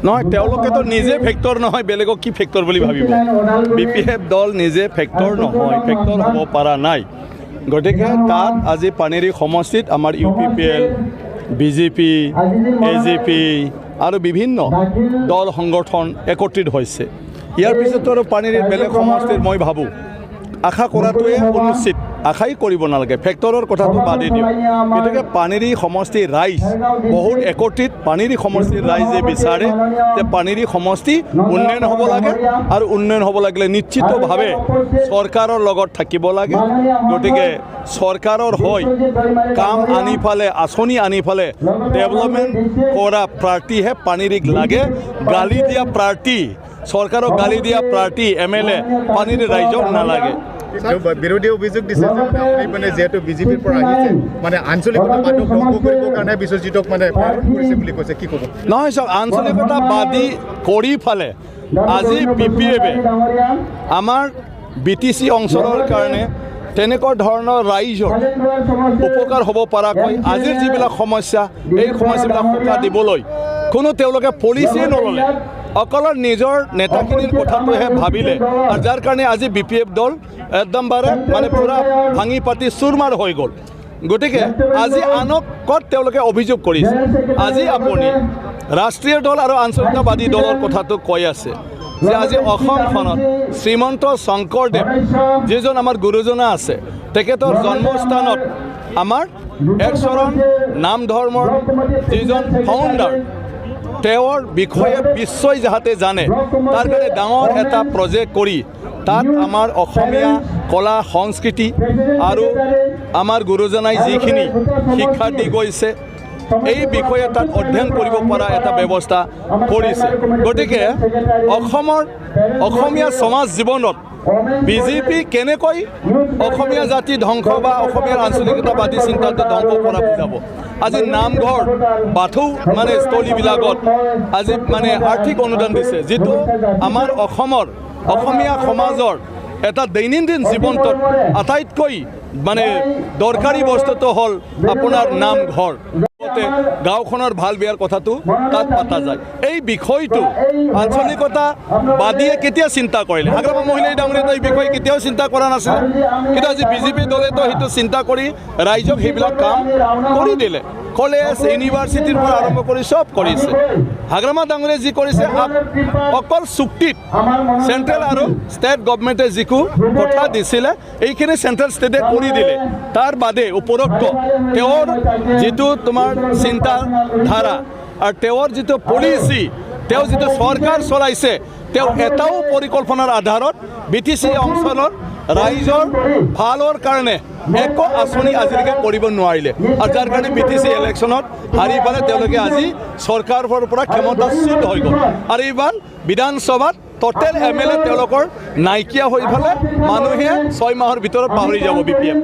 নহয় তেওঁলোকেতো নিজে ফেক্টৰ নহয় বেলেগক কি ফেক্টৰ বুলি ভাবিব বিপিএফ দল নিজে ফেক্টৰ নহয় ফেক্টৰ হ'ব পৰা নাই গতিকে তাত আজি পানেৰী সমষ্টিত আমাৰ UPPL বিজেপি AJP আৰু বিভিন্ন দল সংগঠন একত্ৰিত হৈছে ইয়াৰ পিছতো আৰু পানেৰীৰ বেলেগ সমষ্টিৰ মই ভাবোঁ আশা কৰাটোৱে অনুচিত আশাই কৰিব নালাগে ফেক্টৰৰ কথাটো বাদেই দিওঁ গতিকে পানেৰী সমষ্টিৰ ৰাইজ বহুত একত্ৰিত পানেৰী সমষ্টিৰ ৰাইজে বিচাৰে যে পানেৰী সমষ্টি উন্নয়ন হ'ব লাগে আৰু উন্নয়ন হ'ব লাগিলে নিশ্চিতভাৱে চৰকাৰৰ লগত থাকিব লাগে গতিকে চৰকাৰৰ হৈ কাম আনি ফালে আঁচনি আনি ফালে ডেভেলপমেণ্ট কৰা প্ৰাৰ্থীহে পানেৰীক লাগে গালি দিয়া প্ৰাৰ্থী চৰকাৰক গালি দিয়া প্ৰাৰ্থী MLA পানেৰী ৰাইজক নালাগে বিৰোধী অভিযোগ দিছে যে মানে যেহেতু বিজেপিৰ পৰা আহিছে মানে আঞ্চলিকতা বাদক ধ্বংস কৰিবৰ কাৰণে বিশ্বজিতক মানে কৰিছে বুলি কৈছে কি ক'ব নহয় চাওক আঞ্চলিকতা বাদী কৰি ফালে আজি BPF আমাৰ BTC অঞ্চলৰ কাৰণে তেনেকুৱা ধৰণৰ ৰাইজৰ উপকাৰ হ'ব পৰাকৈ আজিৰ যিবিলাক সমস্যা এই সমস্যাবিলাক সকাহ দিবলৈ কোনো তেওঁলোকে পলিচিয়ে নল'লে অকল নিজৰ নেতাখিনিৰ কথাটোহে ভাবিলে আৰু যাৰ কাৰণে আজি BPF দল একদম মানে পুৰা ভাঙি পাতি চুৰমাৰ হৈ গ'ল গতিকে আজি আনক ক'ত তেওঁলোকে অভিযোগ কৰিছে আজি আপুনি ৰাষ্ট্ৰীয় দল আৰু আঞ্চলিকতাবাদী দলৰ কথাটো কৈ আছে যে আজি অসমখনত শ্ৰীমন্ত শংকৰদেৱ যিজন আমাৰ গুৰুজনা আছে তেখেতৰ জন্মস্থানত আমাৰ এক শৰণ নাম ধৰ্মৰ যিজন ফাউণ্ডাৰ তেওঁৰ বিষয়ে বিশ্বই যাতে জানে তাৰ কাৰণে ডাঙৰ এটা প্ৰজেক্ট কৰি তাত আমাৰ অসমীয়া কলা সংস্কৃতি আৰু আমাৰ গুৰুজনাই যিখিনি শিক্ষা দি গৈছে এই বিষয়ে তাত অধ্যয়ন কৰিব পৰা এটা ব্যৱস্থা কৰিছে গতিকে অসমীয়া সমাজ জীৱনত বিজেপি কেনেকৈ অসমীয়া জাতি ধ্বংস বা অসমীয়াৰ আঞ্চলিকতাবাদী চিন্তাটো ধ্বংস কৰা বুজাব আজি নামঘৰ বাথৌ মানে স্থলীবিলাকত আজি মানে আৰ্থিক অনুদান দিছে যিটো আমাৰ অসমীয়া সমাজৰ এটা দৈনন্দিন জীৱনটোত আটাইতকৈ মানে দৰকাৰী বস্তুটো হ'ল আপোনাৰ নামঘৰ গাঁওখনৰ ভাল বেয়াৰ কথাটো তাত পতা যায় এই বিষয়টো আঞ্চলিকতা বাদীয়ে কেতিয়া চিন্তা কৰিলে আগৰ মহিলাই ডাঙৰীয়াতো এই বিষয়ে কেতিয়াও চিন্তা কৰা নাছিল কিন্তু আজি বিজেপি দলেতো সেইটো চিন্তা কৰি ৰাইজক সেইবিলাক কাম কৰি দিলে কলেজ ইউনিভাৰ্চিটিৰ পৰা আৰম্ভ কৰি সব কৰিছে হাগ্ৰামা ডাঙৰীয়াই যি কৰিছে অকল চুক্তিত চেণ্ট্ৰেল আৰু ষ্টেট গভৰ্ণমেণ্টে যিকো কথা দিছিলে এইখিনি চেণ্ট্ৰেল ষ্টেটে কৰি দিলে তাৰ বাদে উপৰোক্ত তেওঁৰ যিটো তোমাৰ চিন্তাধাৰা আৰু তেওঁৰ যিটো পলিচি তেওঁ যিটো চৰকাৰ চলাইছে তেওঁ এটাও পৰিকল্পনাৰ আধাৰত BTC অঞ্চলৰ ৰাইজৰ ভালৰ কাৰণে একো আঁচনি আজিলৈকে কৰিব নোৱাৰিলে আৰু যাৰ কাৰণে BTC ইলেকশ্যনত হাৰি পালে তেওঁলোকে আজি চৰকাৰৰ পৰা ক্ষমতাচ্যুত হৈ গ'ল আৰু এইবাৰ বিধানসভাত টোটেল MLA তেওঁলোকৰ নাইকিয়া হৈ ফালে মানুহে 6 মাহৰ ভিতৰত পাহৰি যাব BPF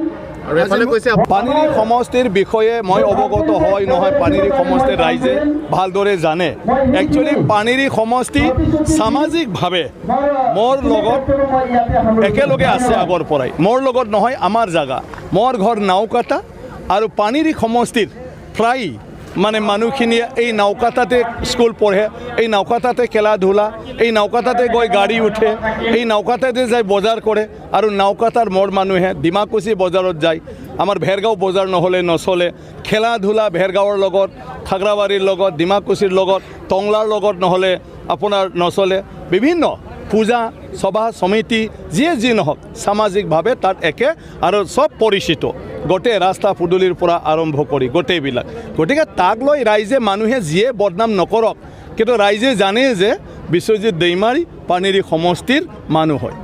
পানেৰী সমষ্টিৰ বিষয়ে মই অৱগত হয় নহয় পানেৰী সমষ্টিৰ ৰাইজে ভালদৰে জানে একচুৱেলি পানেৰী সমষ্টি সামাজিকভাৱে মোৰ লগত একেলগে আছে আগৰ পৰাই মোৰ লগত নহয় আমাৰ জাগা মোৰ ঘৰ নাওকাটা আৰু পানেৰী সমষ্টিৰ প্ৰায় মানে মানুহখিনিয়ে এই নাওকাটাতে স্কুল পঢ়ে এই নাওকাটাতে খেলা ধূলা এই নাওকাটাতে গৈ গাড়ী উঠে এই নাওকাটাতে যায় বজাৰ কৰে আৰু নাওকাটাৰ মোৰ মানুহে ডিমাকুচি বজাৰত যায় আমাৰ ভেৰগাঁও বজাৰ নহ'লে নচলে খেলা ধূলা ভেৰগাঁৱৰ লগত খাগৰাবাৰীৰ লগত ডিমাকুচিৰ লগত টংলাৰ লগত নহ'লে আপোনাৰ নচলে বিভিন্ন পূজা সভা সমিতি যিয়ে যি নহওক সামাজিকভাৱে তাত একে আৰু সব পৰিচিত গোটেই ৰাস্তা পদূলিৰ পৰা আৰম্ভ কৰি গোটেইবিলাক গতিকে তাক লৈ ৰাইজে মানুহে যিয়ে বদনাম নকৰক কিন্তু ৰাইজে জানে যে বিশ্বজিৎ দৈমাৰী পানেৰী সমষ্টিৰ মানুহ হয়